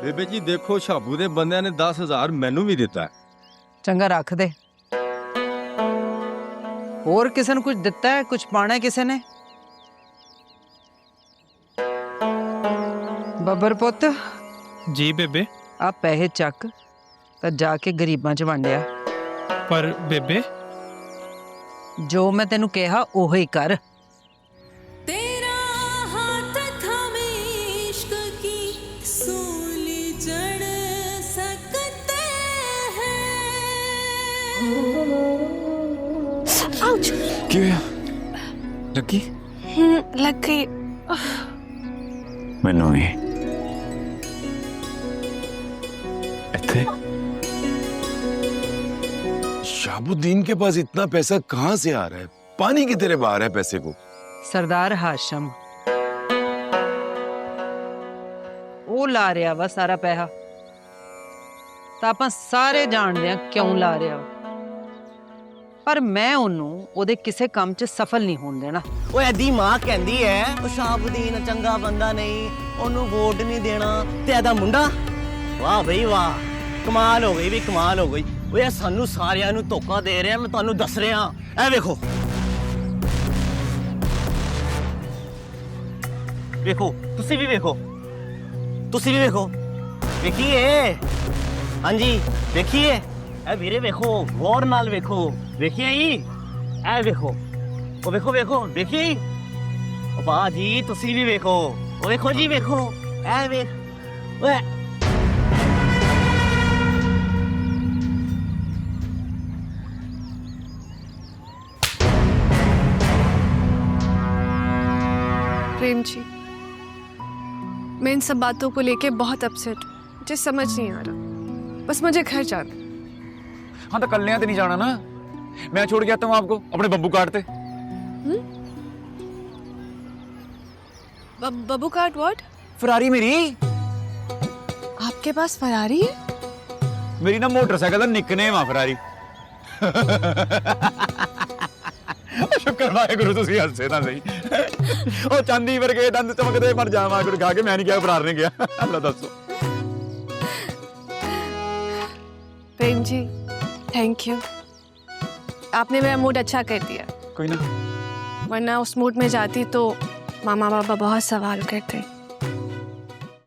ਬੇਬੇ ਜੀ ਦੇਖੋ ਸ਼ਾਬੂ ਦੇ ਬੰਦਿਆਂ ਨੇ 10,000 ਮੈਨੂੰ ਵੀ ਦਿੱਤਾ। ਚੰਗਾ ਰੱਖ ਦੇ। ਹੋਰ ਕਿਸੇ ਨੂੰ ਕੁਝ ਦਿੱਤਾ ਹੈ, ਕੁਝ ਪਾਣਾ ਹੈ ਕਿਸੇ ਨੇ? ਬੱਬਰ ਪੁੱਤ जी बेबे। ਆ ਪੈਸੇ ਚੱਕ ਤਾਂ ਜਾ ਕੇ ਗਰੀਬਾਂ 'ਚ ਵੰਡਿਆ। पर बेबे ਜੋ ਮੈਂ ਤੈਨੂੰ ਕਿਹਾ ਉਹੀ ਕਰ। तेरा हाथ थामे इश्क की सूली जड़ सकते हैं। आउच। क्यों है? लगी? लग गई। मैनू भी इत्थे शाबुद्दीन के पास इतना पैसा कहाँ से आ रहा है? पानी की तरह बहा रहा है पैसे को। ਸਰਦਾਰ ਹਾਸ਼ਮ ਉਹ ਲਾ ਰਿਹਾ ਵਾ ਸਾਰਾ ਪੈਸਾ, ਤਾਂ ਆਪਾਂ ਸਾਰੇ ਜਾਣਦੇ ਆ ਕਿਉਂ ਲਾ ਰਿਹਾ ਵਾ। ਪਰ ਮੈਂ ਉਹਨੂੰ ਉਹਦੇ ਕਿਸੇ ਕੰਮ 'ਚ ਸਫਲ ਨਹੀਂ ਹੋਣ ਦੇਣਾ। ਉਹ ਐਦੀ ਮਾਂ ਕਹਿੰਦੀ ਐ ਉਹ ਸ਼ਾਬੁਦੀਨ ਚੰਗਾ ਬੰਦਾ ਨਹੀਂ, ਉਹਨੂੰ ਵੋਟ ਨਹੀਂ ਦੇਣਾ, ਤੇ ਇਹਦਾ ਮੁੰਡਾ ਵਾਹ ਬਈ ਵਾਹ, ਕਮਾਲ ਹੋ ਗਈ ਵੀ ਕਮਾਲ ਹੋ ਗਈ। ਓਏ ਸਾਨੂੰ ਸਾਰਿਆਂ ਨੂੰ ਧੋਖਾ ਦੇ ਰਿਹਾ, ਮੈਂ ਤੁਹਾਨੂੰ ਦੱਸ ਰਿਹਾ। ਐ ਵੇਖੋ ਵੇਖੋ, ਤੁਸੀਂ ਵੀ ਵੇਖੋ, ਤੁਸੀਂ ਵੀ ਵੇਖੋ, ਵੇਖੀਏ। ਹਾਂਜੀ ਵੇਖੀਏ, ਐ ਵੀਰੇ ਵੇਖੋ, ਗੌਰ ਨਾਲ ਵੇਖੋ, ਵੇਖੀਏ ਜੀ, ਐ ਵੇਖੋ, ਉਹ ਵੇਖੋ ਵੇਖੋ, ਵੇਖੀ ਉਹ ਵਾਹ ਜੀ, ਤੁਸੀਂ ਵੀ ਵੇਖੋ, ਉਹ ਵੇਖੋ ਜੀ, ਵੇਖੋ, ਐ ਵੇਖ ਓਏ। प्रेम जी, मैं इन सब बातों को लेके बहुत अपसेट हूँ। मुझे समझ नहीं आ रहा, बस मुझे घर जाना। हाँ तो कल्याण नहीं जाना ना, मैं छोड़ के आता हूँ आपको अपने बब्बू कार्ड पे। Babbu card what? फरारी मेरी आपके पास फरारी है? मेरी ना मोटरसाइकिल का निकनेम आ फरारी। शुक्र वाहेगुरु तुसी हंसे ना सही। ओ चांदी वर्गे दंद चमकदे मर जावा गुरु खा के मैं नहीं क्या फरार ने गया। अल्लाह दसो। प्रेम जी थैंक यू, आपने मेरा मूड अच्छा कर दिया। कोई ना, वरना उस मूड में जाती तो मामा बाबा बहुत सवाल करते।